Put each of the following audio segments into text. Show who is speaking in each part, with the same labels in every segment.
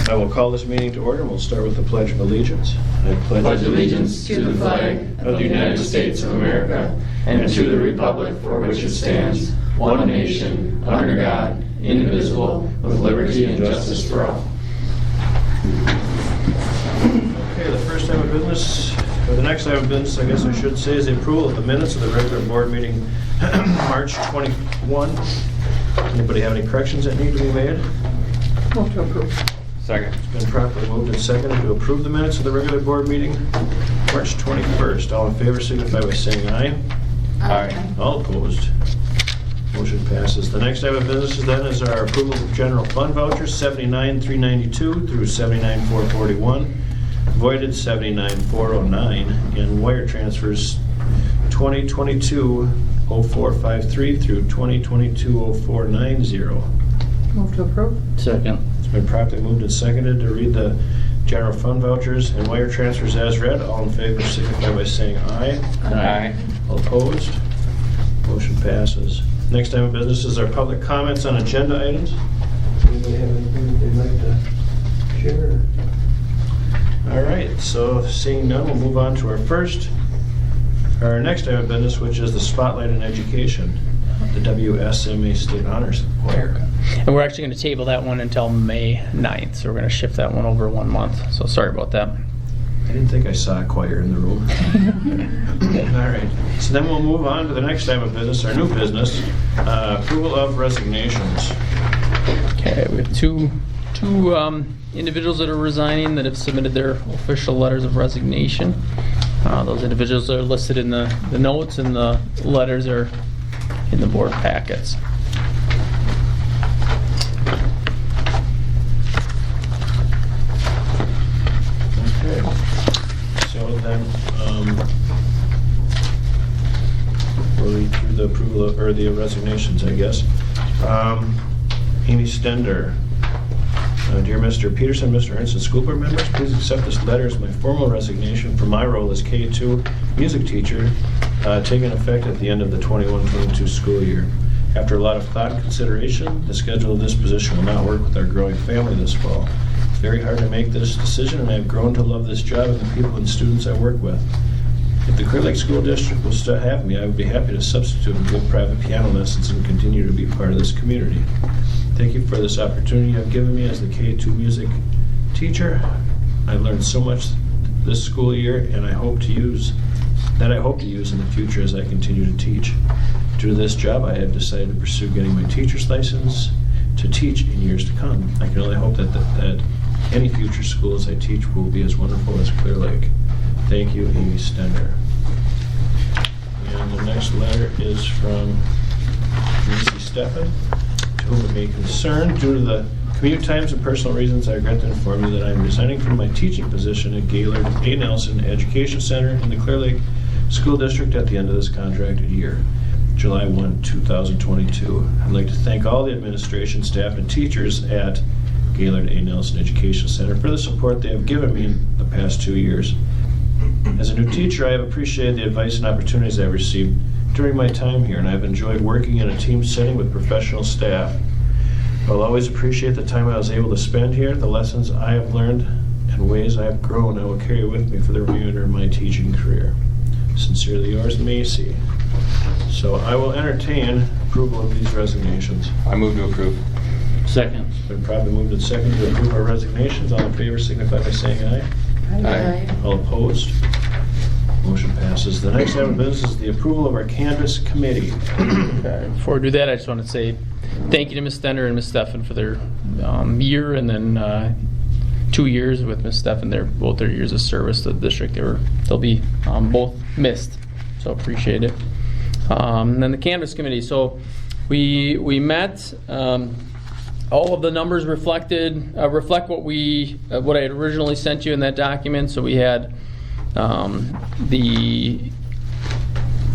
Speaker 1: I will call this meeting to order. We'll start with the Pledge of Allegiance. I
Speaker 2: pledge allegiance to the flag of the United States of America and to the republic for which it stands, one nation, under God, indivisible, with liberty and justice for all.
Speaker 1: Okay, the first item of business, or the next item of business, I guess I should say, is the approval of the minutes of the regular board meeting March 21. Anybody have any corrections that need to be made?
Speaker 3: Move to approve.
Speaker 4: Second.
Speaker 1: It's been properly moved and seconded to approve the minutes of the regular board meeting March 21st. All in favor signify by saying aye.
Speaker 4: Aye.
Speaker 1: All opposed. Motion passes. The next item of business is our approval of general fund vouchers 79,392 through 79,441, voided 79,409, and wire transfers 2022-0453 through 2022-0490.
Speaker 3: Move to approve.
Speaker 4: Second.
Speaker 1: It's been properly moved and seconded to read the general fund vouchers and wire transfers as read. All in favor signify by saying aye.
Speaker 4: Aye.
Speaker 1: All opposed? Motion passes. Next item of business is our public comments on agenda items. Anybody have anything that they'd like to share? All right, so seeing none, we'll move on to our next item of business, which is the Spotlight in Education, the WSMA State Honors Choir.
Speaker 5: And we're actually going to table that one until May 9th, so we're going to shift that one over 1 month. So sorry about that.
Speaker 1: I didn't think I saw a choir in the room. All right, so then we'll move on to the next item of business, our new business, approval of resignations.
Speaker 5: Okay, we have two individuals that are resigning that have submitted their official letters of resignation. Those individuals are listed in the notes, and the letters are in the board packets.
Speaker 1: Okay. So then, we'll read through the approval of, or the resignations, I guess. Amy Stender. Dear Mr. Peterson, Mr. Ernst, and school board members, please accept this letter as my formal resignation from my role as K-2 music teacher, taking effect at the end of the 21-22 school year. After a lot of thought and consideration, the schedule of this position will not work with our growing family this fall. It's very hard to make this decision, and I have grown to love this job and the people and students I work with. If the Clear Lake School District will still have me, I would be happy to substitute and give private piano lessons and continue to be part of this community. Thank you for this opportunity you have given me as the K-2 music teacher. I learned so much this school year, and I hope to use in the future as I continue to teach. Due to this job, I have decided to pursue getting my teacher's license to teach in years to come. I can only hope that any future schools I teach will be as wonderful as Clear Lake. Thank you, Amy Stender. And the next letter is from Macy Steffen. To whom it may concern, due to the commute times and personal reasons, I regret to inform you that I am resigning from my teaching position at Gaylord A. Nelson Education Center in the Clear Lake School District at the end of this contracted year, July 1, 2022. I'd like to thank all the administration, staff, and teachers at Gaylord A. Nelson Education Center for the support they have given me in the past 2 years. As a new teacher, I have appreciated the advice and opportunities I've received during my time here, and I've enjoyed working in a team setting with professional staff. I'll always appreciate the time I was able to spend here, the lessons I have learned, and ways I have grown I will carry with me for the remainder of my teaching career. Sincerely yours, Macy. So I will entertain approval of these resignations.
Speaker 4: I move to approve. Second.
Speaker 1: It's been probably moved and seconded to approve our resignations. All in favor signify by saying aye.
Speaker 4: Aye.
Speaker 1: All opposed? Motion passes. The next item of business is the approval of our Canvas Committee.
Speaker 5: Okay, before I do that, I just want to say thank you to Ms. Stender and Ms. Steffen for their year, and then 2 years with Ms. Steffen. Both their years of service to the district. They'll be both missed, so appreciate it. And then the Canvas Committee. So we met. All of the numbers reflect what I had originally sent you in that document. So we had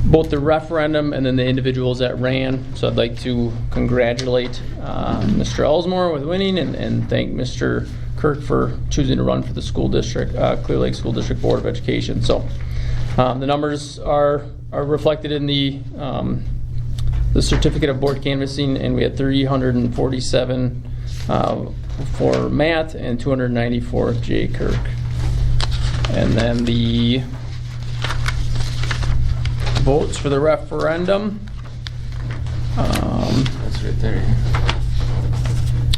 Speaker 5: both the referendum and then the individuals that ran. So I'd like to congratulate Mr. Ellsmore with winning and thank Mr. Kirk for choosing to run for the school district, Clear Lake School District Board of Education. So the numbers are reflected in the certificate of board canvassing, and we had 347 for Matt and 290 for Jay Kirk. And then the votes for the referendum.
Speaker 4: That's right there.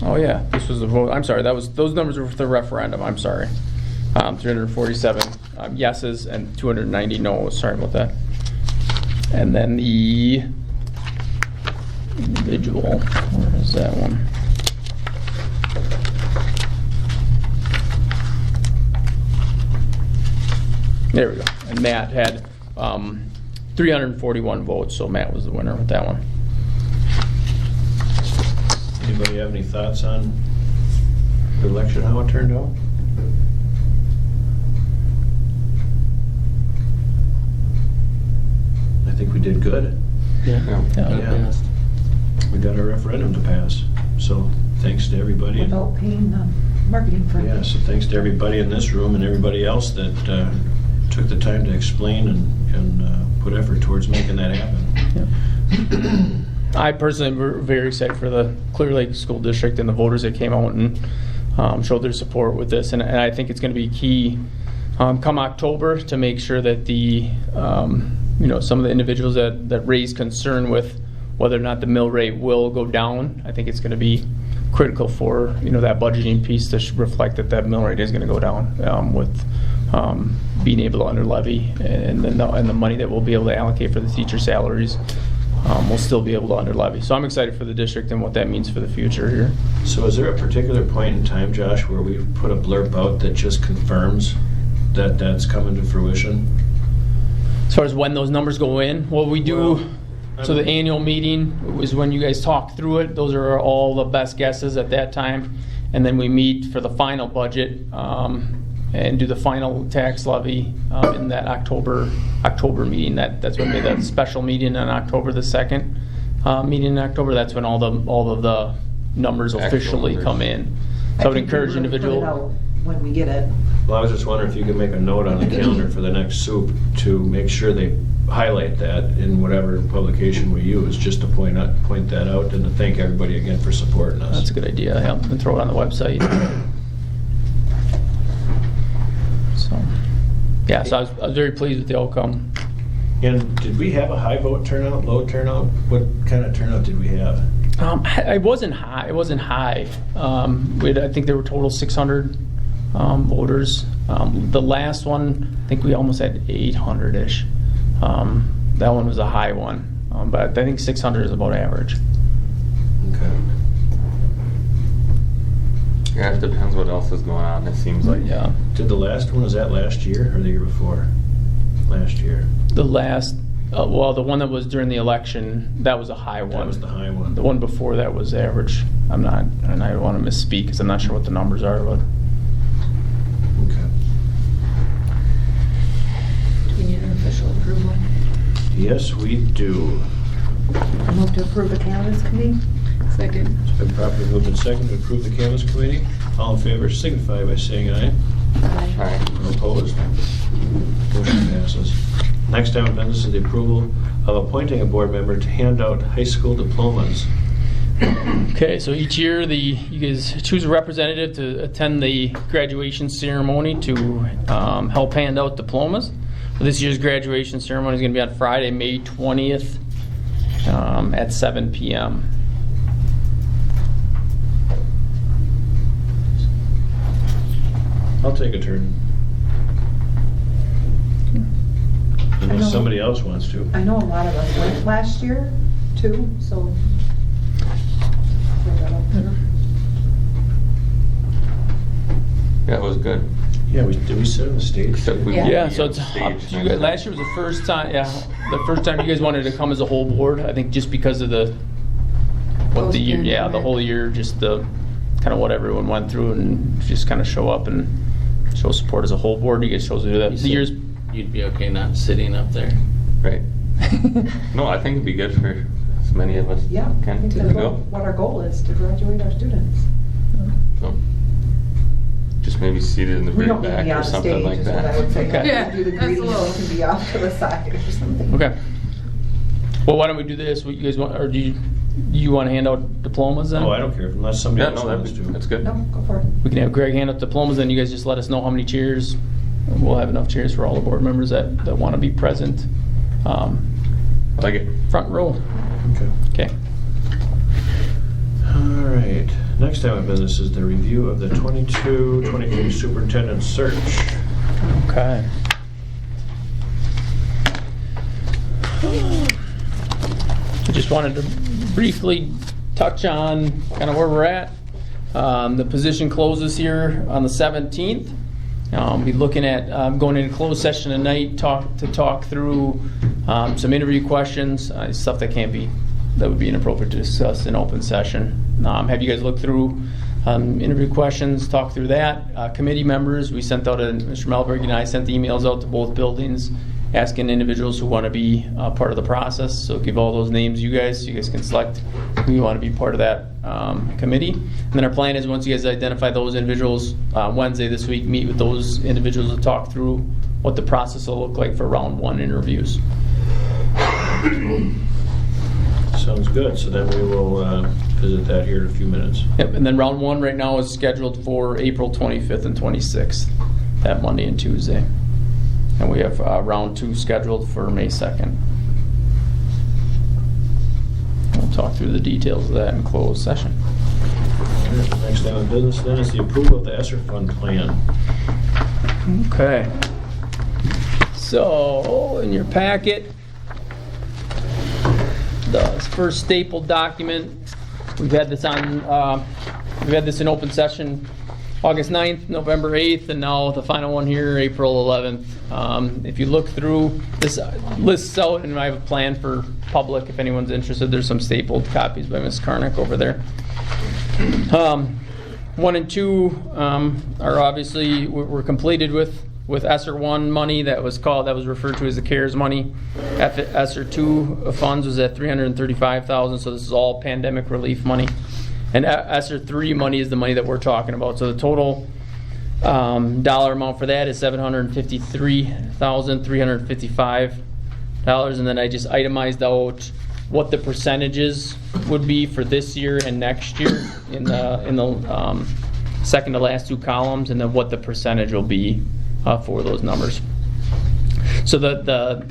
Speaker 5: Oh yeah, this was the vote. I'm sorry, those numbers were for the referendum. I'm sorry. 347 yeses and 290 no's. Sorry about that. And then the individual. Where is that one? There we go. And Matt had 341 votes, so Matt was the winner with that one.
Speaker 1: Anybody have any thoughts on the election, how it turned out? I think we did good.
Speaker 4: Yeah.
Speaker 5: Yeah.
Speaker 1: We got our referendum to pass, so thanks to everybody.
Speaker 3: Without paying the marketing firm.
Speaker 1: Yeah, so thanks to everybody in this room and everybody else that took the time to explain and put effort towards making that happen.
Speaker 5: I personally am very excited for the Clear Lake School District and the voters that came out and showed their support with this. And I think it's going to be key come October to make sure that the some of the individuals that raise concern with whether or not the mill rate will go down. I think it's going to be critical for that budgeting piece to reflect that mill rate is going to go down with being able to under levy and the money that we'll be able to allocate for the teacher salaries. We'll still be able to under levy. So I'm excited for the district and what that means for the future here.
Speaker 1: So is there a particular point in time, Josh, where we've put a blurb out that just confirms that that's coming to fruition?
Speaker 5: As far as when those numbers go in, well, we do. So the annual meeting is when you guys talk through it. Those are all the best guesses at that time. And then we meet for the final budget and do the final tax levy in that October meeting. That's when we have that special meeting on October the 2nd meeting in October. That's when all of the numbers officially come in. So I would encourage individual.
Speaker 3: When we get it.
Speaker 1: Well, I was just wondering if you could make a note on the calendar for the next soup to make sure they highlight that in whatever publication we use, just to point that out and to thank everybody again for supporting us.
Speaker 5: That's a good idea. Yeah, and throw it on the website. So I was very pleased with the outcome.
Speaker 1: And did we have a high vote turnout, low turnout? What kind of turnout did we have?
Speaker 5: It wasn't high. It wasn't high. I think there were total 600 voters. The last one, I think we almost had 800-ish. That one was a high one, but I think 600 is about average.
Speaker 1: Okay.
Speaker 4: Yeah, it depends what else is going on. It seems like.
Speaker 5: Yeah.
Speaker 1: Did the last one, was that last year or the year before? Last year.
Speaker 5: The last, the one that was during the election, that was a high one.
Speaker 1: That was the high one.
Speaker 5: The one before that was average. And I don't want to misspeak because I'm not sure what the numbers are, but.
Speaker 1: Okay.
Speaker 3: Do we need an official approval?
Speaker 1: Yes, we do.
Speaker 3: I move to approve the canvas committee. Second.
Speaker 1: It's been properly moved and seconded to approve the canvas committee. All in favor signify by saying aye.
Speaker 3: Aye.
Speaker 4: Aye.
Speaker 1: All opposed? Motion passes. Next item of business is the approval of appointing a board member to hand out high school diplomas.
Speaker 5: Okay, so each year you guys choose a representative to attend the graduation ceremony to help hand out diplomas. This year's graduation ceremony is going to be on Friday, May 20th at 7 p.m.
Speaker 1: I'll take a turn. Unless somebody else wants to.
Speaker 3: I know a lot of us went last year too, so. Throw that out there.
Speaker 4: Yeah, it was good.
Speaker 1: Yeah, did we sit on the stage?
Speaker 4: Except we
Speaker 3: Yeah.
Speaker 4: won't
Speaker 5: Yeah,
Speaker 4: be
Speaker 5: so
Speaker 4: on
Speaker 5: it's
Speaker 4: stage
Speaker 5: up to
Speaker 4: next
Speaker 5: you guys.
Speaker 4: time.
Speaker 5: Last year was the first time. Yeah, the first time you guys wanted to come as a whole board. I think just because of the year, yeah, the whole year, just the kind of what everyone went through, and just kind of show up and show support as a whole board. You guys chose to do that.
Speaker 2: You
Speaker 5: The
Speaker 2: said
Speaker 5: years.
Speaker 2: You'd be okay not sitting up there.
Speaker 4: Right. No, I think it'd be good for as many of us
Speaker 3: Yeah, I
Speaker 4: can
Speaker 3: think
Speaker 4: to
Speaker 3: that's
Speaker 4: go.
Speaker 3: what our goal is, to graduate our students.
Speaker 4: So, just maybe seated in the
Speaker 3: We
Speaker 4: very
Speaker 3: don't need to
Speaker 4: back
Speaker 3: be
Speaker 4: or
Speaker 3: on
Speaker 4: something
Speaker 3: stage,
Speaker 4: like
Speaker 3: is what I
Speaker 4: that.
Speaker 3: would say.
Speaker 5: Okay.
Speaker 3: Yeah, do the
Speaker 6: that's a
Speaker 3: greeting and
Speaker 6: little-
Speaker 3: we can be off to the side or something.
Speaker 5: Okay. Well, why don't we do this? What you guys want, or do you you want to hand out diplomas then?
Speaker 1: Oh, I don't care, unless somebody
Speaker 4: Yeah,
Speaker 1: else
Speaker 4: no,
Speaker 1: wants to.
Speaker 4: that's good.
Speaker 3: No, go for it.
Speaker 5: We can have Greg hand out diplomas, then you guys just let us know how many chairs. We'll have enough chairs for all the board members that want to be present.
Speaker 4: Like it.
Speaker 5: Front row.
Speaker 1: Okay.
Speaker 5: Okay.
Speaker 1: All right. Next item of business is the review of the 22-23 superintendent search.
Speaker 5: Okay. I just wanted to briefly touch on kind of where we're at. The position closes here on the 17th. Be looking at going into closed session tonight to talk through some interview questions, stuff that would be inappropriate to discuss in open session. Have you guys looked through interview questions, talk through that. Committee members, we sent out, Mr. Melberg and I sent the emails out to both buildings asking individuals who want to be part of the process. So give all those names you guys can select who you want to be part of that committee. And then our plan is once you guys identify those individuals, Wednesday this week, meet with those individuals to talk through what the process will look like for round 1 interviews.
Speaker 1: Sounds good. So then we will visit that here in a few minutes.
Speaker 5: Yep, and then round 1 right now is scheduled for April 25th and 26th, that Monday and Tuesday. And we have round 2 scheduled for May 2nd. We'll talk through the details of that in closed session.
Speaker 1: Next item of business then is the approval of the ESSER fund plan.
Speaker 5: Okay. So, in your packet, the first stapled document, we've had this in open session August 9th, November 8th, and now the final one here, April 11th. If you look through, this lists out, and I have a plan for public if anyone's interested. There's some stapled copies by Ms. Karnick over there. 1 and 2 are obviously, we're completed with ESSER 1 money that was referred to as the CARES money. ESSER 2 funds was at $335,000, so this is all pandemic relief money. And ESSER 3 money is the money that we're talking about. So the total dollar amount for that is $753,355. And then I just itemized out what the percentages would be for this year and next year in the second to last 2 columns, and then what the percentage will be for those numbers. So the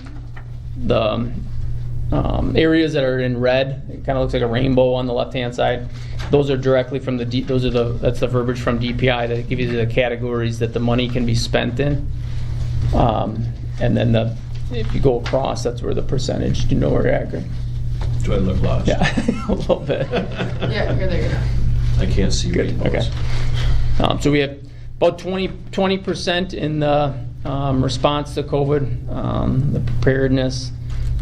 Speaker 5: areas that are in red, it kind of looks like a rainbow on the left-hand side. Those are directly from that's the verbiage from DPI that gives you the categories that the money can be spent in. And then if you go across, that's where the percentage. Do you know where you're at, Greg?
Speaker 1: Do I look lost?
Speaker 5: Yeah, a little bit.
Speaker 2: Yeah, you're there.
Speaker 1: I can't see
Speaker 5: Good.
Speaker 1: rainbows.
Speaker 5: Okay. So we have about 20% in the response to COVID, the preparedness,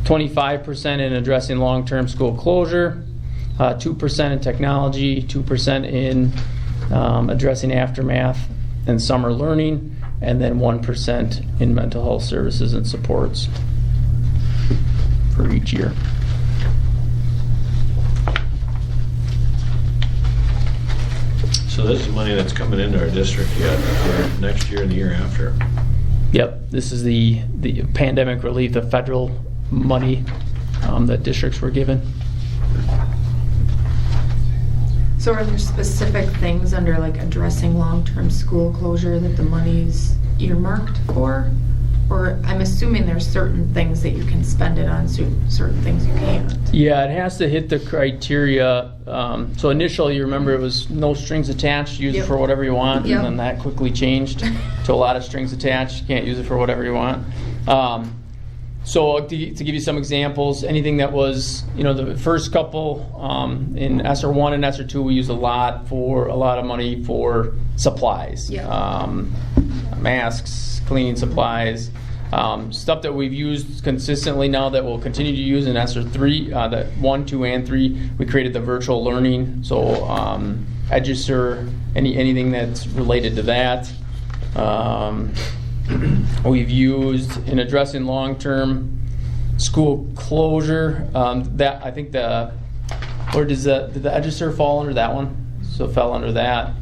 Speaker 5: 25% in addressing long-term school closure, 2% in technology, 2% in addressing aftermath and summer learning, and then 1% in mental health services and supports for each year.
Speaker 1: So this is money that's coming into our district yet for next year and the year after.
Speaker 5: Yep, this is the pandemic relief, the federal money that districts were given.
Speaker 2: So are there specific things under like addressing long-term school closure that the money's earmarked for? Or I'm assuming there's certain things that you can spend it on, certain things you can't.
Speaker 5: Yeah, it has to hit the criteria. So initially, you remember it was no strings attached, use it
Speaker 2: Yep.
Speaker 5: for whatever you want,
Speaker 2: Yep.
Speaker 5: and then that quickly changed to a lot of strings attached. You can't use it for whatever you want. So to give you some examples, anything that was, the first couple in ESSER 1 and ESSER 2, we used a lot of money for supplies,
Speaker 2: Yeah.
Speaker 5: Masks, cleaning supplies, stuff that we've used consistently now that we'll continue to use in ESSER 3, that 1, 2, and 3. We created the virtual learning, so Eduser, anything that's related to that. We've used in addressing long-term school closure. That I think did the Eduser fall under that one? So it fell under that.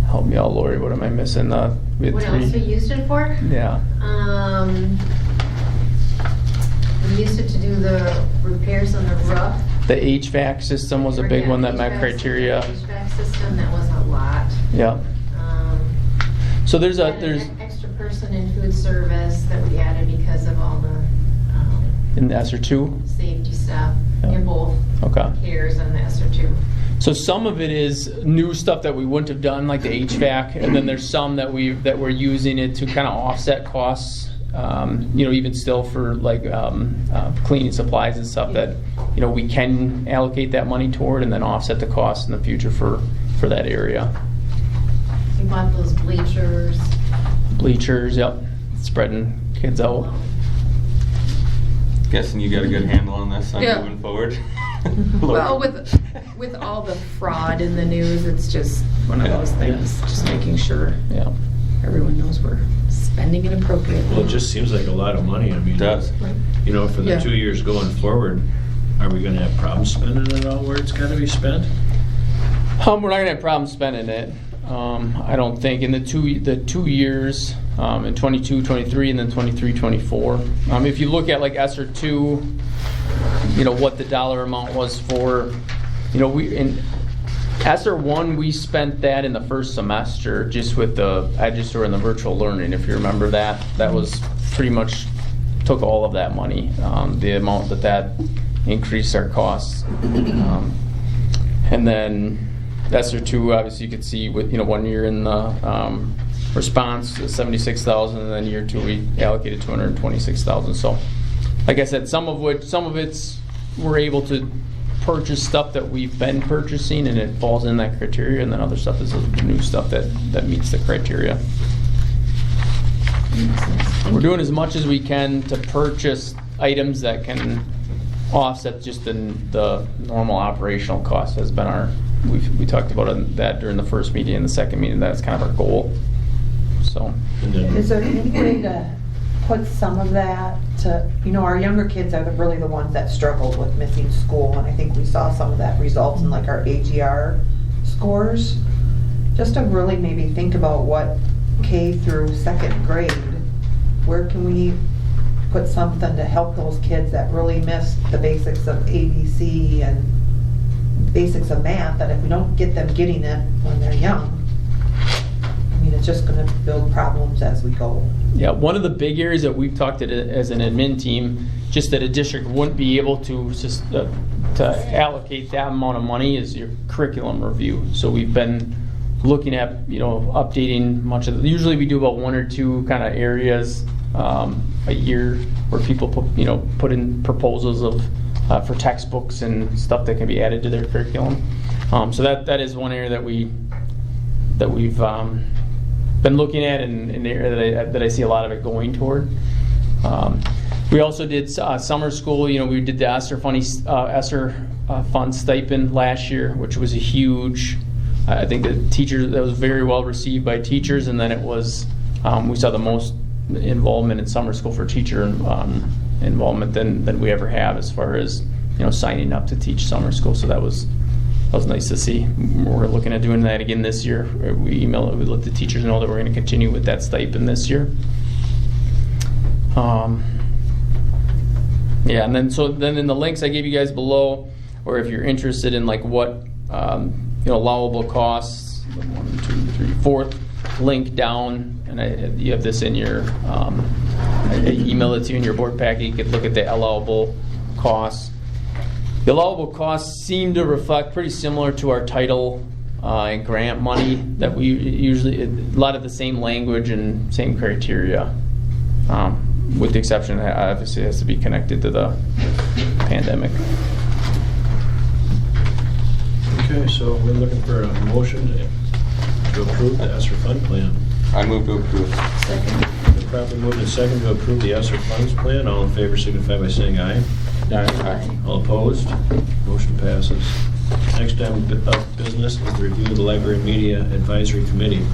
Speaker 5: Help me out, Lori. What am I missing? We had
Speaker 6: What
Speaker 5: 3.
Speaker 6: else we used it for?
Speaker 5: Yeah.
Speaker 6: used it to do the repairs on the roof.
Speaker 5: The HVAC system was a big one that met
Speaker 6: HVAC
Speaker 5: criteria.
Speaker 6: HVAC system, that was a lot.
Speaker 5: Yeah. So there's
Speaker 6: Had an extra person in food service that we added because of all the
Speaker 5: in the ESER 2?
Speaker 6: safety stuff
Speaker 5: Yeah.
Speaker 6: in both
Speaker 5: Okay.
Speaker 6: CARES and the ESER 2.
Speaker 5: So some of it is new stuff that we wouldn't have done, like the HVAC, and then there's some that we're using it to kind of offset costs. Even still for like cleaning supplies and stuff that we can allocate that money toward, and then offset the costs in the future for that area.
Speaker 6: We bought those bleachers.
Speaker 5: Bleachers, yep, spreading kids out.
Speaker 4: Guessing you got a good handle on this on
Speaker 7: Yeah.
Speaker 4: moving forward.
Speaker 7: Well, with all the fraud in the news, it's just one of those things, just making sure
Speaker 5: Yeah.
Speaker 7: everyone knows we're spending it appropriately.
Speaker 1: Well, it just seems like a lot of money. I mean,
Speaker 4: It does.
Speaker 1: for the
Speaker 7: Yeah.
Speaker 1: 2 years going forward, are we gonna have problems spending it all where it's gotta be spent?
Speaker 5: We're not gonna have problems spending it. I don't think in the two years, in 22, 23, and then 23, 24. If you look at like ESER 2, what the dollar amount was for, we in ESER 1 we spent that in the first semester just with the Register and the virtual learning. If you remember that was pretty much took all of that money. The amount that increased our costs, and then ESER 2, obviously you could see with 1 year in the response 76,000, and then year 2 we allocated 226,000. So, like I said, some of it's we're able to purchase stuff that we've been purchasing, and it falls in that criteria, and then other stuff is the new stuff that meets the criteria. We're doing as much as we can to purchase items that can offset just the normal operational cost. Has been we talked about that during the first meeting and the second meeting. That's kind of our goal. So,
Speaker 1: And then,
Speaker 3: Is there any way to put some of that to, our younger kids are really the ones that struggled with missing school, and I think we saw some of that results in like our AGR scores. Just to really maybe think about what K through second grade, where can we put something to help those kids that really missed the basics of ABC and basics of math, that if we don't get them getting it when they're young, it's just going to build problems as we go.
Speaker 5: yeah, one of the big areas that we've talked at as an admin team, just that a district wouldn't be able to just to allocate that amount of money, is your curriculum review. So we've been looking at updating much of usually we do about 1 or 2 kind of areas a year where people put in proposals of for textbooks and stuff that can be added to their curriculum. So that is one area that we've been looking at, and an area that I see a lot of it going toward. We also did summer school. We did the ESER fund stipend last year, which was a huge. I think that was very well received by teachers, and then it was we saw the most involvement in summer school for teacher involvement than we ever have, as far as signing up to teach summer school. So that was nice to see. We're looking at doing that again this year. We let the teachers know that we're going to continue with that stipend this year. Yeah, and then in the links I gave you guys below, or if you're interested in like what allowable costs, 1, 2, 3, 4th link down, and you have this in your I email it to you in your board packet. You could look at the allowable costs. The allowable costs seem to reflect pretty similar to our title and grant money that we usually, a lot of the same language and same criteria, with the exception that obviously it has to be connected to the pandemic.
Speaker 1: okay, so we're looking for a motion to approve the ESER fund plan.
Speaker 4: I move to approve.
Speaker 1: Been properly moved and second to approve the ESER funds plan. All in favor signify by saying aye.
Speaker 4: Aye.
Speaker 1: All opposed? Motion passes. Next item of business is the review of the Library Media Advisory Committee.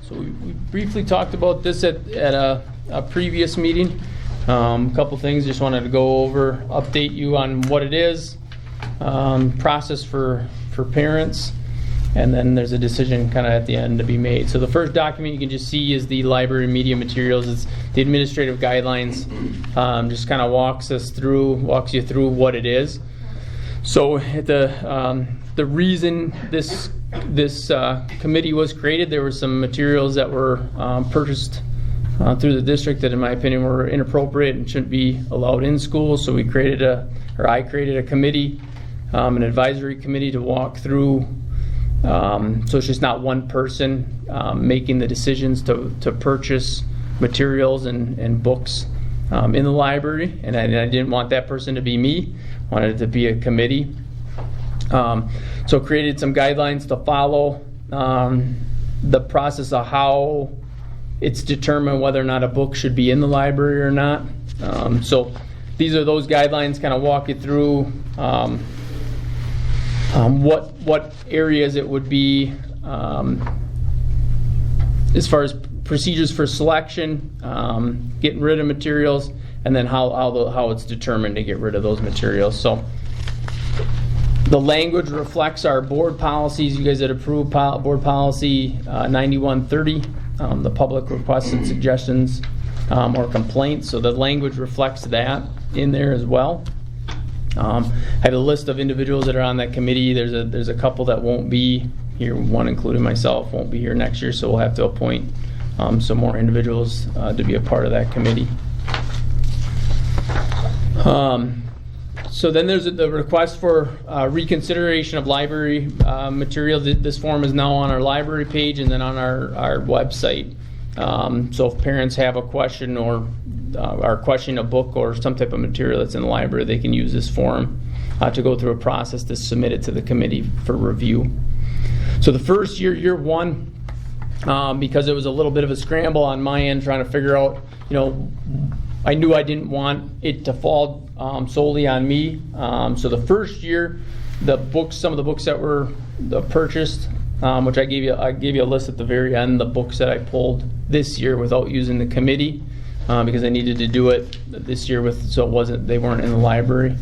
Speaker 5: So we briefly talked about this at a previous meeting. A couple things, just wanted to go over, update you on what it is, process for parents. and then there's a decision kind of at the end to be made. So the first document you can just see is the library media materials. It's the administrative guidelines. Just kind of walks you through what it is. So the reason this committee was created, there were some materials that were purchased through the district that, in my opinion, were inappropriate and shouldn't be allowed in schools. So I created a committee, an advisory committee to walk through. So it's just not one person making the decisions to purchase materials and books in the library. And I didn't want that person to be me. I wanted it to be a committee. So created some guidelines to follow, the process of how it's determined whether or not a book should be in the library or not. So these are those guidelines, kind of walk you through what areas it would be as far as procedures for selection, getting rid of materials, and then how it's determined to get rid of those materials. So the language reflects our board policies. You guys had approved board policy 9130, the public requests and suggestions or complaints. So the language reflects that in there as well. I have a list of individuals that are on that committee. There's a couple that won't be here, one including myself, won't be here next year, so we'll have to appoint some more individuals to be a part of that committee. So then there's the request for reconsideration of library material. This form is now on our library page and then on our website. So if parents have a question or are questioning a book or some type of material that's in the library, they can use this form to go through a process to submit it to the committee for review. So the first year one, because it was a little bit of a scramble on my end trying to figure out, I knew I didn't want it to fall solely on me. So the first year, some of the books that were purchased, which I gave you a list at the very end, the books that I pulled this year without using the committee, because I needed to do it this year they weren't in the library.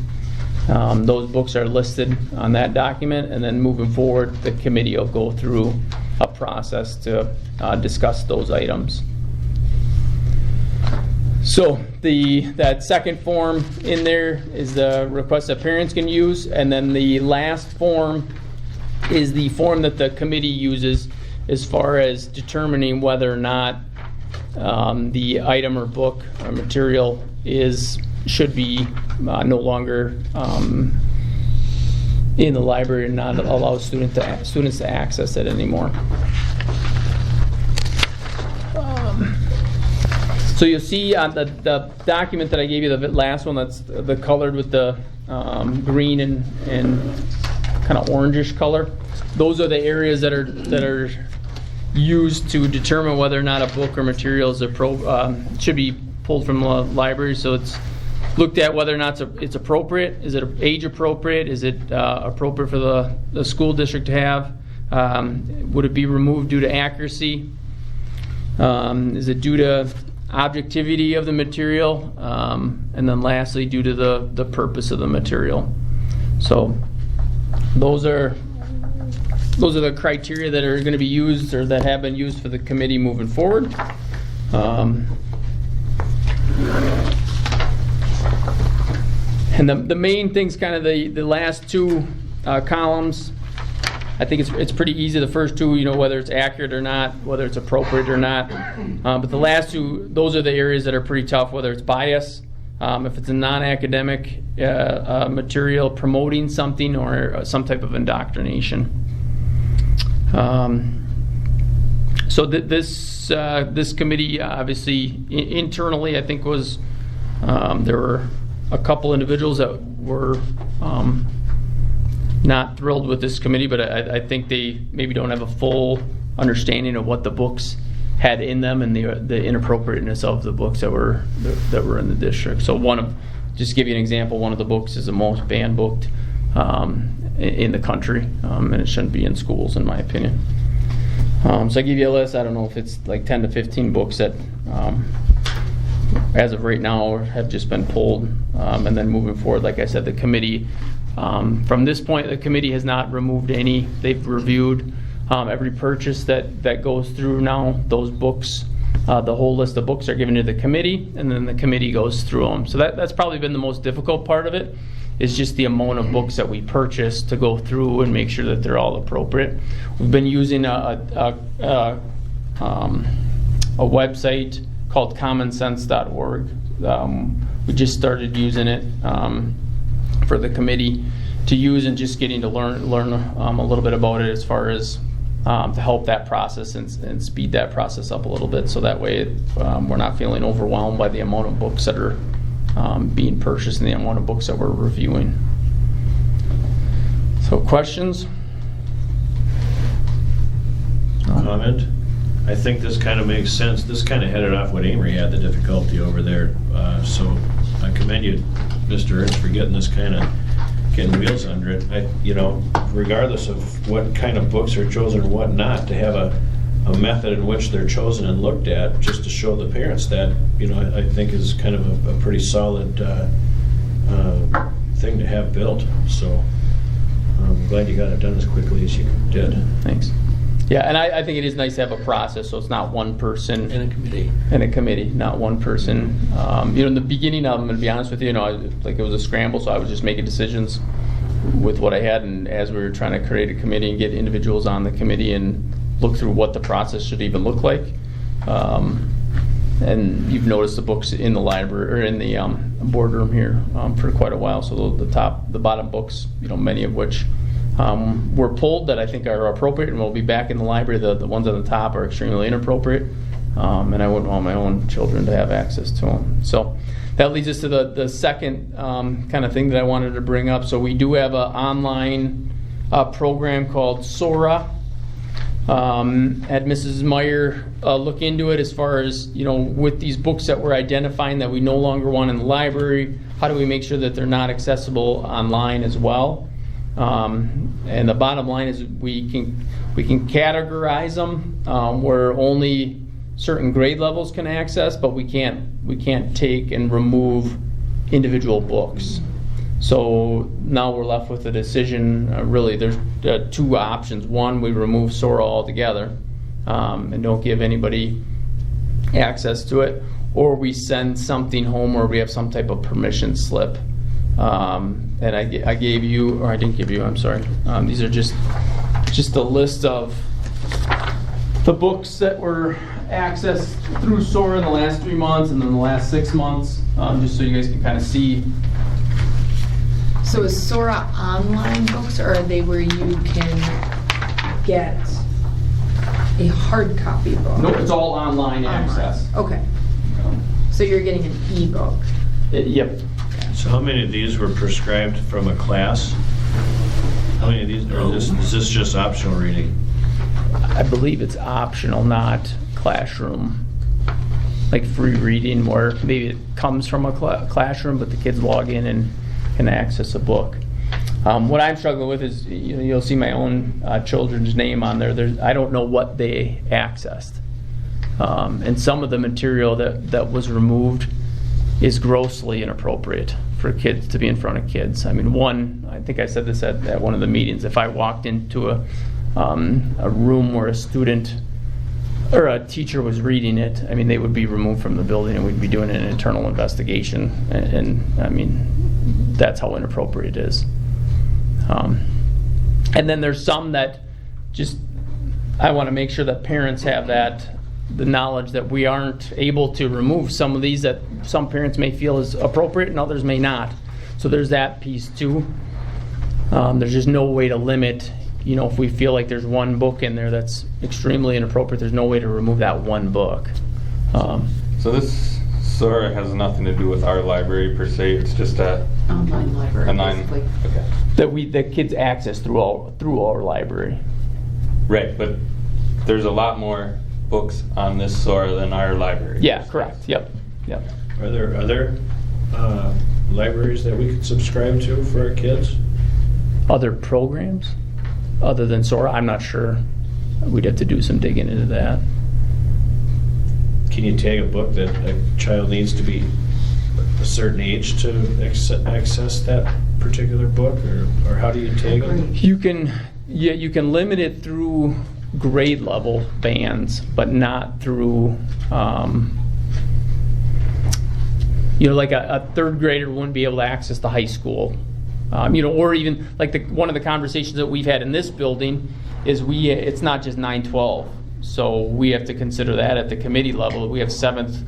Speaker 5: Those books are listed on that document, and then moving forward, the committee will go through a process to discuss those items. So that second form in there is the request that parents can use, and then the last form is the form that the committee uses as far as determining whether or not the item or book or material should be no longer in the library and not allow students to access it anymore. So you'll see on the document that I gave you, the last one, that's the colored with the green and kind of orangish color. Those are the areas that are used to determine whether or not a book or material should be pulled from the library. So it's looked at whether or not it's appropriate. Is it age appropriate? Is it appropriate for the school district to have? Would it be removed due to accuracy? Is it due to objectivity of the material? And then lastly, due to the purpose of the material. So those are the criteria that are going to be used or that have been used for the committee moving forward. And the main things, kind of the last two columns, I think it's pretty easy. The first two, whether it's accurate or not, whether it's appropriate or not. But the last two, those are the areas that are pretty tough, whether it's bias, if it's a non-academic material promoting something, or some type of indoctrination. So this committee, obviously, internally, I think was there were a couple individuals that were not thrilled with this committee, but I think they maybe don't have a full understanding of what the books had in them and the inappropriateness of the books that were in the district. So just to give you an example, one of the books is the most banned book in the country, and it shouldn't be in schools, in my opinion. So I give you a list. I don't know if it's like 10 to 15 books that, as of right now, have just been pulled. And then moving forward, like I said, the committee, from this point, the committee has not removed any. They've reviewed Every purchase that goes through now, those books, the whole list of books are given to the committee, and then the committee goes through them. So that's probably been the most difficult part of it, is just the amount of books that we purchase to go through and make sure that they're all appropriate. We've been using a website called commonsense.org. We just started using it for the committee to use, and just getting to learn a little bit about it, as far as to help that process and speed that process up a little bit, so that way we're not feeling overwhelmed by the amount of books that are being purchased and the amount of books that we're reviewing. So questions?
Speaker 1: Comment? I think this kind of makes sense. This kind of headed off what Amory had the difficulty over there. So I commend you, Mr. Ernst, for getting this kind of, getting wheels under it. Regardless of what kind of books are chosen or what not, to have a method in which they're chosen and looked at, just to show the parents that, I think is kind of a pretty solid thing to have built. So I'm glad you got it done as quickly as you did.
Speaker 5: Thanks. Yeah, and I think it is nice to have a process, so it's not one person.
Speaker 2: In a committee.
Speaker 5: In a committee, not one person. In the beginning of them, to be honest with you, it was a scramble, so I was just making decisions with what I had, and as we were trying to create a committee and get individuals on the committee and look through what the process should even look like. And you've noticed the books in the library, or in the boardroom here, for quite a while. So the bottom books, many of which were pulled, that I think are appropriate and will be back in the library. The ones on the top are extremely inappropriate, and I wouldn't want my own children to have access to them. So that leads us to the second kind of thing that I wanted to bring up. So we do have an online program called SORA. Had Mrs. Meyer look into it, as far as, with these books that we're identifying that we no longer want in the library, how do we make sure that they're not accessible online as well? And the bottom line is we can categorize them where only certain grade levels can access, but we can't take and remove individual books. So now we're left with a decision. Really, there's two options. One, we remove SORA altogether and don't give anybody access to it, or we send something home where we have some type of permission slip. And I gave you, or I didn't give you, I'm sorry. These are just a list of the books that were accessed through SORA in the last 3 months and then the last 6 months, just so you guys can kind of see.
Speaker 7: So is SORA online books, or are they where you can get a hard copy book?
Speaker 5: Nope, it's all online access.
Speaker 7: Okay. So you're getting an e-book?
Speaker 5: Yep.
Speaker 1: So how many of these were prescribed from a class? How many of these, or is this just optional reading?
Speaker 5: I believe it's optional, not classroom. Like free reading, where maybe it comes from a classroom, but the kids log in and can access a book. What I'm struggling with is, you'll see my own children's name on there. I don't know what they accessed. And some of the material that was removed is grossly inappropriate for kids to be in front of kids. I mean, I think I said this at one of the meetings. If I walked into a room where a student or a teacher was reading it, I mean, they would be removed from the building and we'd be doing an internal investigation. And I mean, that's how inappropriate it is. And then there's some that just, I want to make sure that parents have the knowledge that we aren't able to remove some of these that some parents may feel is appropriate and others may not. So there's that piece too. There's just no way to limit, if we feel like there's one book in there that's extremely inappropriate, there's no way to remove that one book.
Speaker 4: So this SORA has nothing to do with our library per se. It's just a
Speaker 7: Online library, basically.
Speaker 4: Okay.
Speaker 5: That kids access through our library.
Speaker 4: Right, but there's a lot more books on this SORA than our library.
Speaker 5: Yeah, correct. Yep.
Speaker 1: Are there other libraries that we could subscribe to for our kids?
Speaker 5: Other programs other than SORA, I'm not sure. We'd have to do some digging into that.
Speaker 1: Can you tag a book that a child needs to be a certain age to access that particular book, or how do you tag them?
Speaker 5: You can, Yeah, you can limit it through grade level bands, but not through, like a third grader wouldn't be able to access the high school. Or even like one of the conversations that we've had in this building is it's not just 9-12. So we have to consider that at the committee level. We have 7th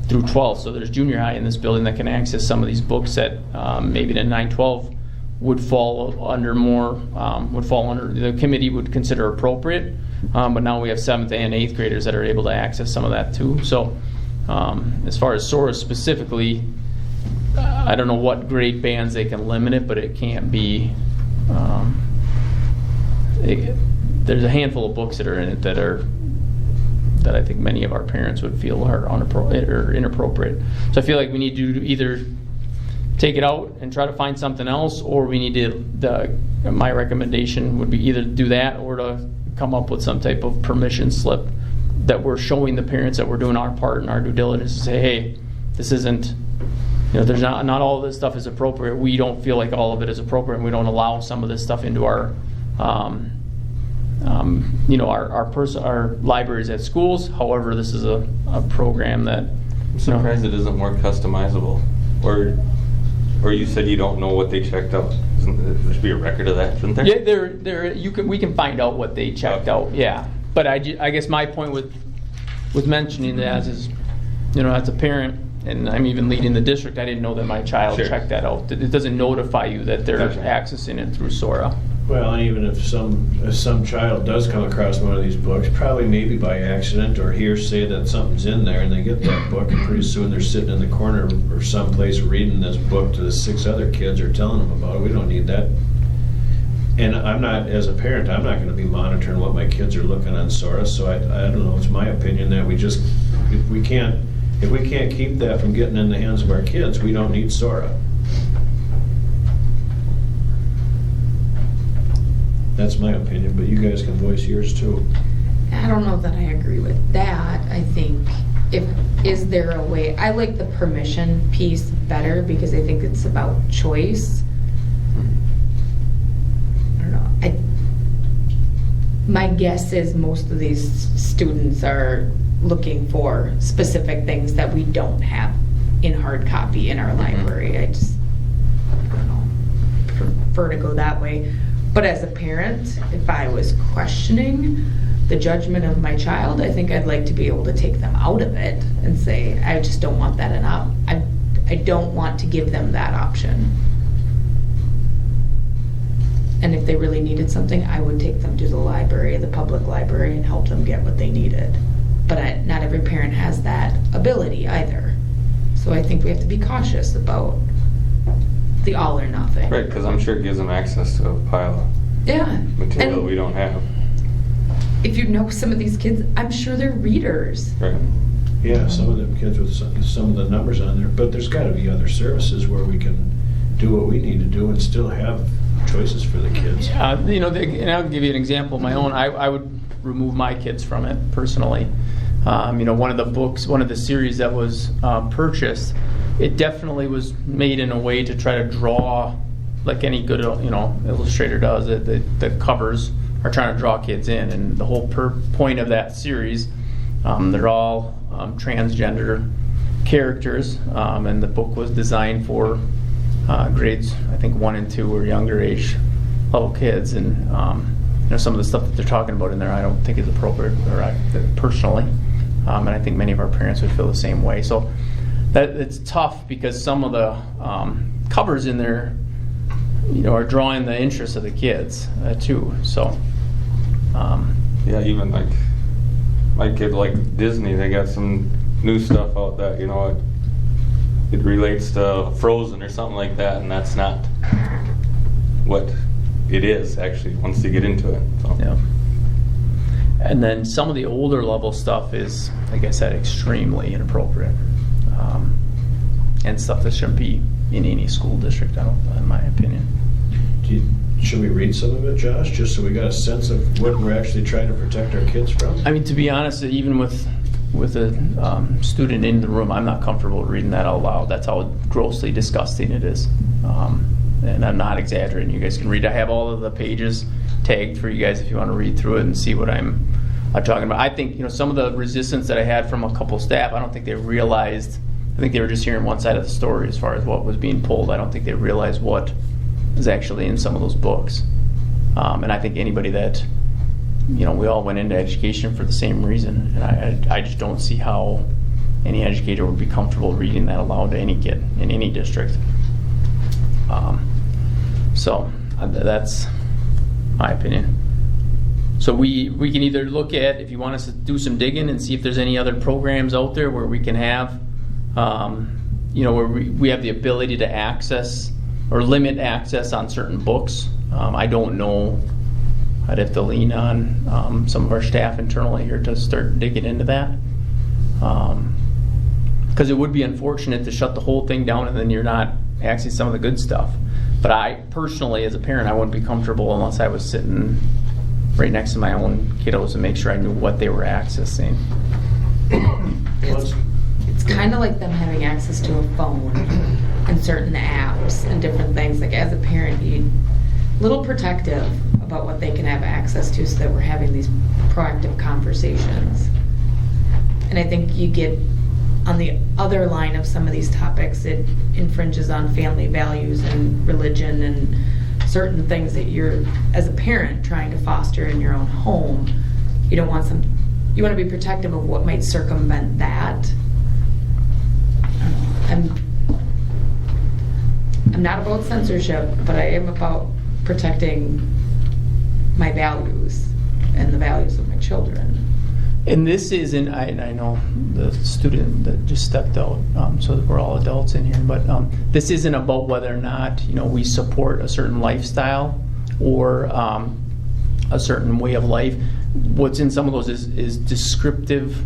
Speaker 5: through 12th. So there's junior high in this building that can access some of these books that maybe the 9-12 would fall under the committee would consider appropriate. But now we have 7th and 8th graders that are able to access some of that too. So as far as SORA specifically, I don't know what grade bands they can limit it, but it can't be. There's a handful of books that are in it that I think many of our parents would feel are inappropriate. So I feel like we need to either take it out and try to find something else, or we need to. My recommendation would be either do that or to come up with some type of permission slip that we're showing the parents that we're doing our part and our due diligence to say, hey, this isn't. There's not all of this stuff is appropriate. We don't feel like all of it is appropriate, and we don't allow some of this stuff into our libraries at schools. However, this is a program that
Speaker 4: I'm surprised it isn't more customizable. Or you said you don't know what they checked out. There should be a record of that, shouldn't there?
Speaker 5: Yeah, we can find out what they checked out. Yeah, but I guess my point with mentioning that is, as a parent, and I'm even leading the district, I didn't know that my child checked that out. It doesn't notify you that they're accessing it through SORA.
Speaker 1: Well, and even if some child does come across one of these books, probably maybe by accident or hearsay that something's in there, and they get that book, and pretty soon they're sitting in the corner or someplace reading this book to the 6 other kids or telling them about it. We don't need that. And as a parent, I'm not going to be monitoring what my kids are looking on SORA, so I don't know, it's my opinion that if we can't keep that from getting in the hands of our kids, we don't need SORA. That's my opinion, but you guys can voice yours too.
Speaker 7: I don't know that I agree with that. I think is there a way, I like the permission piece better because I think it's about choice. I don't know. My guess is most of these students are looking for specific things that we don't have in hard copy in our library. I don't know, prefer to go that way. But as a parent, if I was questioning the judgment of my child, I think I'd like to be able to take them out of it and say, I just don't want that enough. I don't want to give them that option. And if they really needed something, I would take them to the library, the public library, and help them get what they needed. But not every parent has that ability either. So I think we have to be cautious about the all or nothing.
Speaker 4: Right, because I'm sure it gives them access to a pile of material
Speaker 7: and
Speaker 4: we don't have.
Speaker 7: If you know some of these kids, I'm sure they're readers.
Speaker 4: Right.
Speaker 1: Yeah, some of them kids with some of the numbers on there, but there's got to be other services where we can do what we need to do and still have choices for the kids.
Speaker 5: And I'll give you an example of my own. I would remove my kids from it personally. One of the books, one of the series that was purchased, it definitely was made in a way to try to draw, like any good illustrator does. The covers are trying to draw kids in, and the whole point of that series, they're all transgender characters, and the book was designed for grades, I think 1 and 2 or younger age level kids, and some of the stuff that they're talking about in there I don't think is appropriate, personally, and I think many of our parents would feel the same way. So that it's tough because some of the covers in there, are drawing the interest of the kids too. So
Speaker 4: yeah, even like my kid like Disney, they got some new stuff out that it relates to Frozen or something like that, and that's not what it is actually once they get into it. So.
Speaker 5: Yeah. And then some of the older level stuff is, like I said, extremely inappropriate, and stuff that shouldn't be in any school district, in my opinion.
Speaker 1: Should we read some of it, Josh, just so we got a sense of what we're actually trying to protect our kids from?
Speaker 5: I mean, to be honest, even with a student in the room, I'm not comfortable reading that out loud. That's how grossly disgusting it is. And I'm not exaggerating. You guys can read. I have all of the pages tagged for you guys if you want to read through it and see what I'm talking about. I think, some of the resistance that I had from a couple staff, I don't think they realized. I think they were just hearing one side of the story as far as what was being pulled. I don't think they realized what is actually in some of those books. And I think anybody that, we all went into education for the same reason. And I just don't see how any educator would be comfortable reading that aloud to any kid in any district. So that's my opinion. So we can either look at, if you want us to do some digging and see if there's any other programs out there where we can have, where we have the ability to access or limit access on certain books. I don't know. I'd have to lean on some of our staff internally here to start digging into that. Because it would be unfortunate to shut the whole thing down and then you're not accessing some of the good stuff. But I personally, as a parent, I wouldn't be comfortable unless I was sitting right next to my own kiddos and make sure I knew what they were accessing.
Speaker 7: It's kind of like them having access to a phone and certain apps and different things. Like as a parent, you're a little protective about what they can have access to so that we're having these proactive conversations. And I think you get on the other line of some of these topics, it infringes on family values and religion and certain things that you're, as a parent, trying to foster in your own home. You don't want you want to be protective of what might circumvent that. I'm not about censorship, but I am about protecting my values and the values of my children.
Speaker 5: And this isn't, I know the student that just stepped out, so that we're all adults in here, but this isn't about whether or not, we support a certain lifestyle or a certain way of life. What's in some of those is descriptive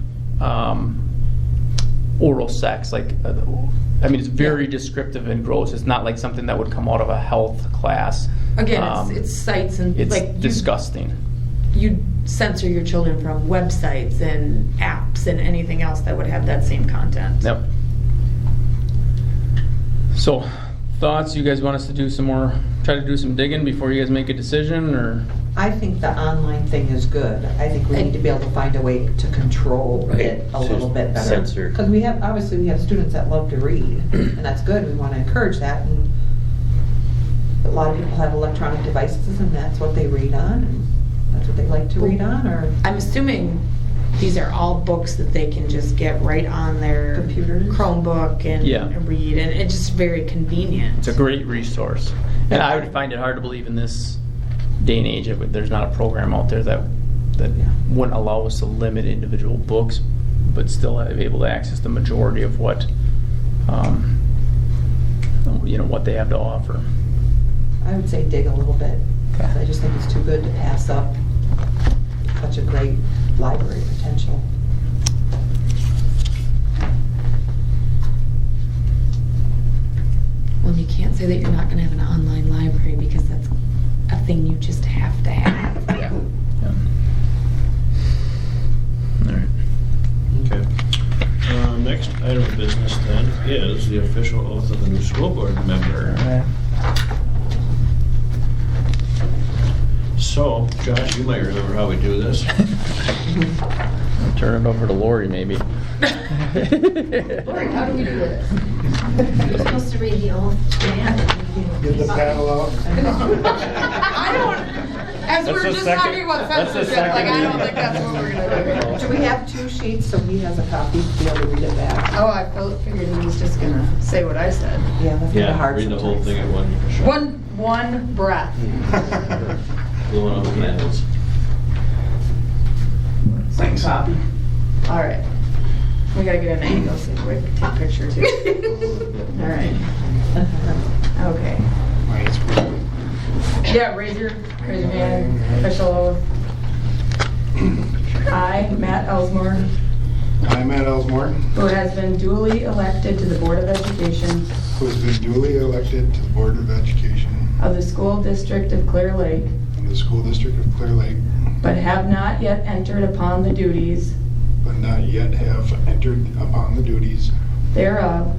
Speaker 5: oral sex. It's very descriptive and gross. It's not like something that would come out of a health class.
Speaker 7: Again, it's sites and
Speaker 5: it's disgusting.
Speaker 7: You censor your children from websites and apps and anything else that would have that same content.
Speaker 5: Yep. So, thoughts? You guys want us to try to do some digging before you guys make a decision, or?
Speaker 3: I think the online thing is good. I think we need to be able to find a way to control it a little bit better.
Speaker 2: Censor.
Speaker 3: Because we have students that love to read, and that's good. We want to encourage that. And a lot of people have electronic devices, and that's what they read on, and that's what they like to read on. Or
Speaker 7: I'm assuming these are all books that they can just get right on their
Speaker 3: computers,
Speaker 7: Chromebook, and read, and it's just very convenient.
Speaker 5: It's a great resource. And I would find it hard to believe in this day and age there's not a program out there that wouldn't allow us to limit individual books, but still be able to access the majority of what what they have to offer.
Speaker 3: I would say dig a little bit. I just think it's too good to pass up such a great library potential.
Speaker 7: Well, you can't say that you're not going to have an online library because that's a thing you just have to have.
Speaker 5: Yeah. All right.
Speaker 1: Okay. Next item of business then is the official oath of the new school board member. So, Josh, you might remember how we do this.
Speaker 5: I'll turn it over to Lori, maybe.
Speaker 6: Lori, how do we do this? You're supposed to read the oath.
Speaker 8: Get the paddle out.
Speaker 7: I don't, as we're just talking about censorship, I don't think that's what we're going to
Speaker 3: Do we have two sheets so he has a copy to be able to read it back?
Speaker 9: Oh, I figured he was just gonna say what I said.
Speaker 3: Yeah, that's kind of hard
Speaker 1: read the whole
Speaker 3: sometimes.
Speaker 1: thing at one shot.
Speaker 9: One breath.
Speaker 1: Blowing out candles.
Speaker 8: Same copy.
Speaker 9: All right. We gotta get an angle so we can take a picture too. All right. Okay. Yeah, raise your hand. Official oath. I, Matt Elsmore,
Speaker 8: I, Matt Elsmore,
Speaker 9: who has been duly elected to the Board of Education
Speaker 8: who has been duly elected to the Board of Education
Speaker 9: of the School District of Clear Lake,
Speaker 8: in the School District of Clear Lake,
Speaker 9: but have not yet entered upon the duties
Speaker 8: but not yet have entered upon the duties
Speaker 9: thereof,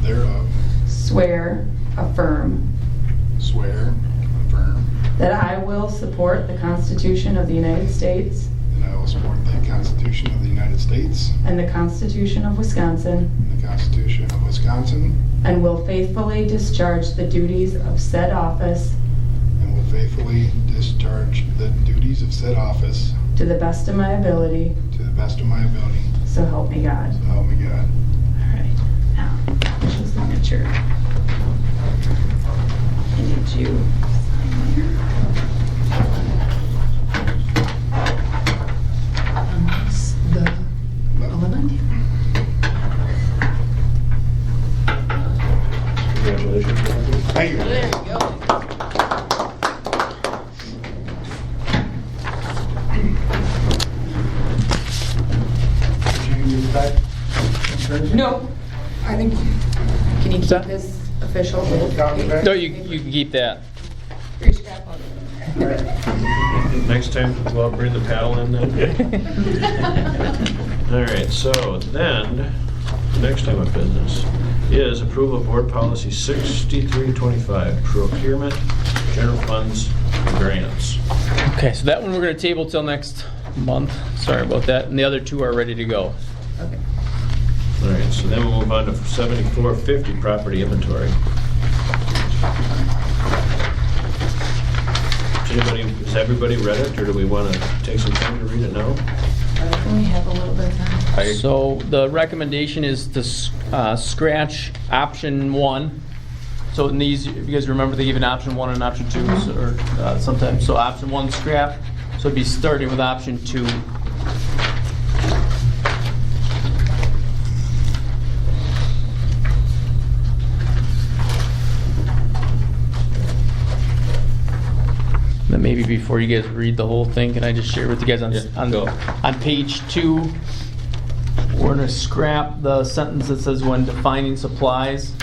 Speaker 8: thereof,
Speaker 9: swear, affirm,
Speaker 8: swear, affirm,
Speaker 9: that I will support the Constitution of the United States
Speaker 8: that I will support the Constitution of the United States
Speaker 9: and the Constitution of Wisconsin,
Speaker 8: and the Constitution of Wisconsin,
Speaker 9: and will faithfully discharge the duties of said office
Speaker 8: and will faithfully discharge the duties of said office
Speaker 9: to the best of my ability,
Speaker 8: to the best of my ability.
Speaker 9: so help me God.
Speaker 8: So help me God.
Speaker 9: All right, now, here's the signature. I need you to sign here. Unless the 11th.
Speaker 1: Congratulations.
Speaker 8: Thank you.
Speaker 9: There you go. No, I think, can you keep
Speaker 5: that?
Speaker 9: this official?
Speaker 5: No, you can keep that.
Speaker 9: Your scrap on it.
Speaker 1: Next time, well, bring the paddle in then. All right, so then, next time of business is approval of board policy 6325, procurement, general funds, grants.
Speaker 5: Okay, so that one we're gonna table till next month. Sorry about that. And the other two are ready to go.
Speaker 9: Okay.
Speaker 1: All right, so then we'll move on to 7450, property inventory. Has everybody read it, or do we want to take some time to read it now?
Speaker 9: We have a little bit of time.
Speaker 5: So the recommendation is to scratch option 1. So in these, if you guys remember, they give an option 1 and option 2, or sometimes. So option 1 scrap. So it'd be starting with option 2. Then maybe before you guys read the whole thing, can I just share with you guys on,
Speaker 4: Yeah, go.
Speaker 5: on page 2, we're gonna scrap the sentence that says when defining supplies,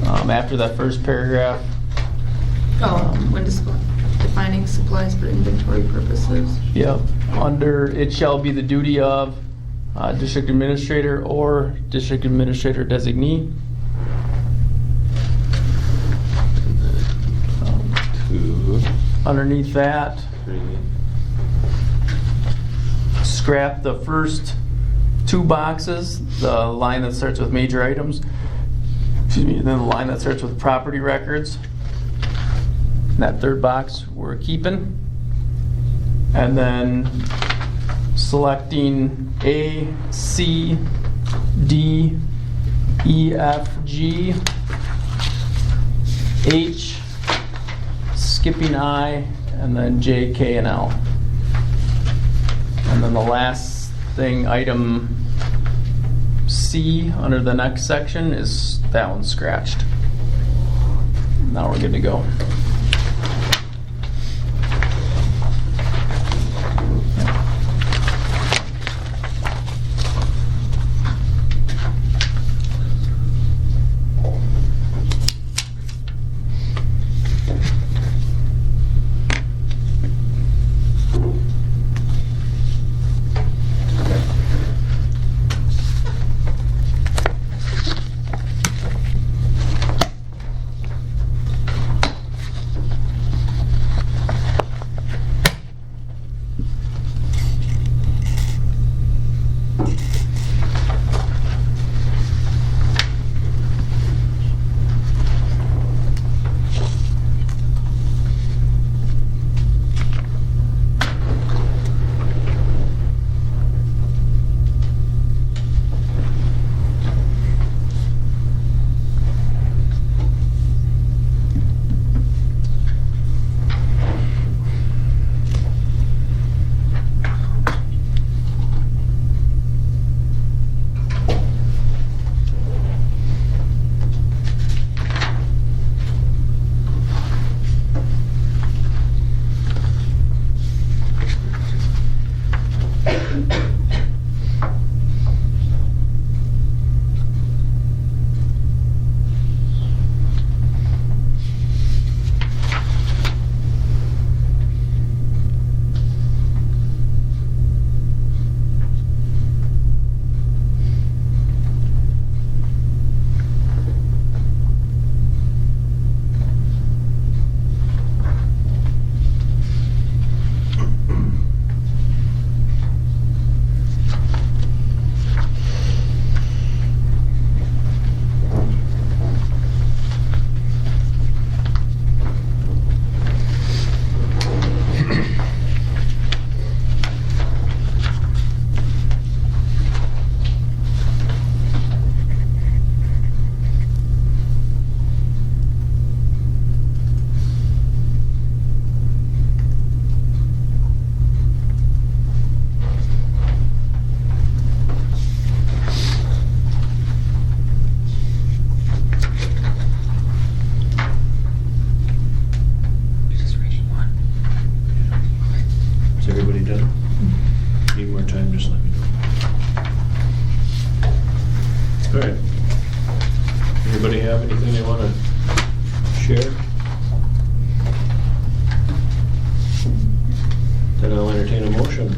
Speaker 5: after that first paragraph.
Speaker 9: When defining supplies for inventory purposes.
Speaker 5: Yep, under it shall be the duty of district administrator or district administrator designee.
Speaker 4: Two,
Speaker 5: Underneath that,
Speaker 4: 3,
Speaker 5: scrap the first 2 boxes, the line that starts with major items, excuse me, and then the line that starts with property records. And that 3rd box we're keeping. And then selecting A, C, D, E, F, G, H, skipping I, and then J, K, and L. And then the last thing, item C, under the next section, is that one scratched. Now we're good to go.
Speaker 1: entertain a motion.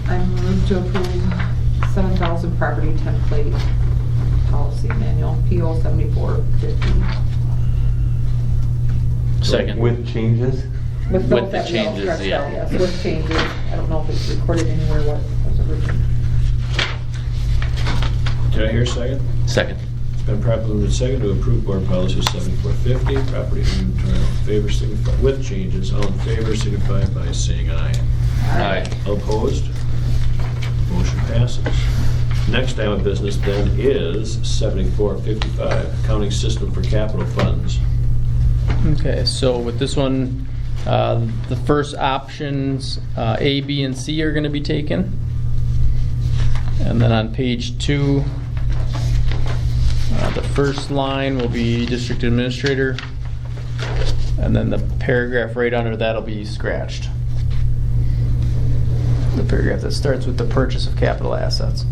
Speaker 3: I move to approve 7,000 property template policy manual, PO 7450.
Speaker 2: Second.
Speaker 4: With changes?
Speaker 3: With
Speaker 2: the
Speaker 3: both that we all
Speaker 2: changes,
Speaker 3: scratched
Speaker 2: yeah.
Speaker 3: out, yes, with changes. I don't know if it's recorded anywhere what was original.
Speaker 1: Did I hear a second?
Speaker 2: Second.
Speaker 1: It's been properly moved and seconded to approve board policy 7450, property inventory. All in favor, signify with changes. All in favor, signify by saying aye.
Speaker 2: Aye.
Speaker 1: Opposed? Motion passes. Next item of business then is 7455, accounting system for capital funds.
Speaker 5: Okay, so with this one, the first options, A, B, and C are going to be taken. And then on page 2, the first line will be district administrator, and then the paragraph right under that will be scratched. The paragraph that starts with the purchase of capital assets.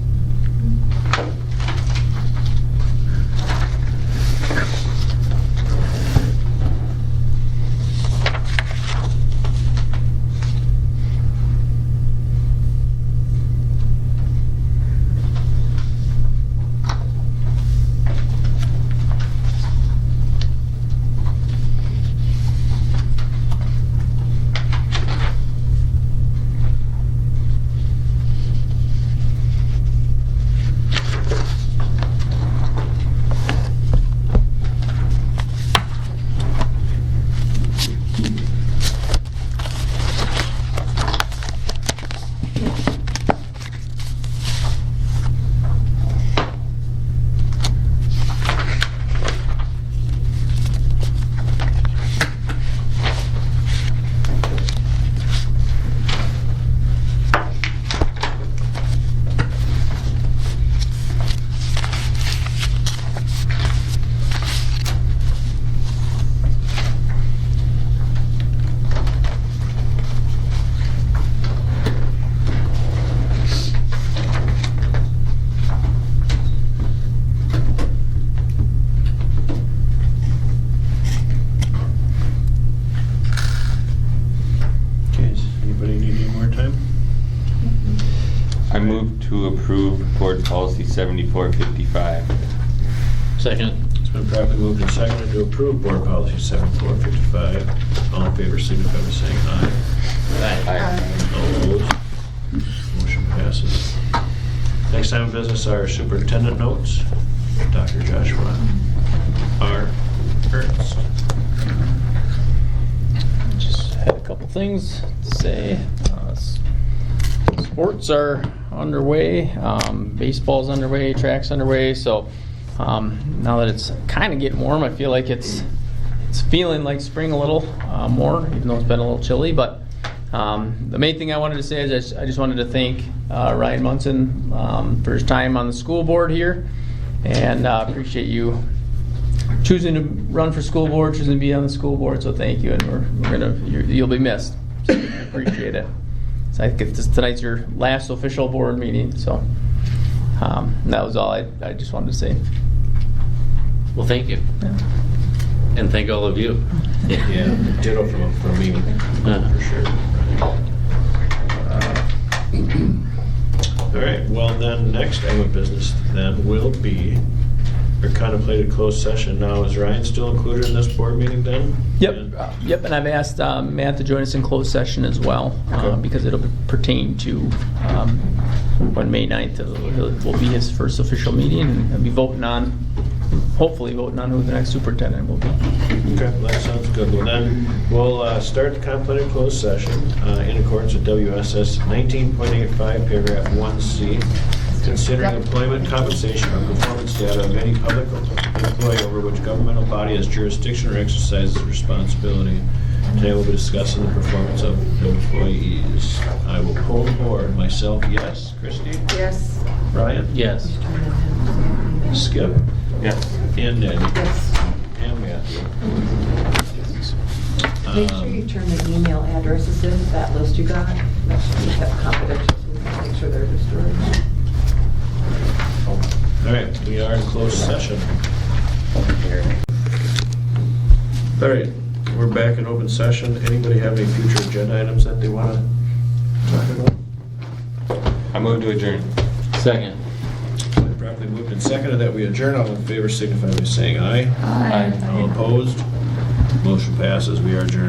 Speaker 1: Okay, does anybody need any more time?
Speaker 4: I move to approve board policy 7455.
Speaker 2: Second.
Speaker 1: It's been properly moved and seconded to approve board policy 7455. All in favor, signify by saying aye.
Speaker 2: Aye.
Speaker 1: All opposed? Motion passes. Next item of business are superintendent notes. Dr. Joshua R. Ernst.
Speaker 5: Just had a couple things to say. Sports are underway, baseball's underway, track's underway, so now that it's kind of getting warm, I feel like it's feeling like spring a little more, even though it's been a little chilly. But the main thing I wanted to say is I just wanted to thank Ryan Munson for his time on the school board here, and appreciate you choosing to run for school board, choosing to be on the school board. So thank you, and you'll be missed. So we appreciate it. So I think tonight's your last official board meeting, so that was all I just wanted to say.
Speaker 2: Well, thank you.
Speaker 5: Yeah.
Speaker 2: And thank all of you.
Speaker 1: Yeah, ditto from me, for sure. All right, well then, next item of business then will be our contemplated closed session. Now, is Ryan still included in this board meeting then?
Speaker 5: Yep, and I've asked Matt to join us in closed session as well,
Speaker 1: Okay.
Speaker 5: because it'll pertain to when May 9th will be his first official meeting, and he'll be hopefully voting on who the next superintendent will be.
Speaker 1: Okay, well, that sounds good. Well then, we'll start the contemplated closed session in accordance with WSS 19.85, paragraph 1C. Considering employment, compensation, or performance data of any public employee over which governmental body has jurisdiction or exercises responsibility. Today we'll be discussing the performance of employees. I will poll the board. Myself, yes. Christie?
Speaker 9: Yes.
Speaker 1: Ryan?
Speaker 2: Yes.
Speaker 1: Skip?
Speaker 4: Yes.
Speaker 1: And Ned?
Speaker 3: Yes.
Speaker 1: And Matthew?
Speaker 3: Make sure you turn the email addresses in, that list you got. Make sure you have confidential, so we can make sure they're destroyed.
Speaker 1: All right, we are in closed session. All right, we're back in open session. Anybody have any future agenda items that they want to talk about?
Speaker 4: I move to adjourn.
Speaker 2: Second.
Speaker 1: Properly moved and seconded that we adjourn. All in favor signify by saying aye.
Speaker 2: Aye.
Speaker 1: All opposed? Motion passes. We are adjourned.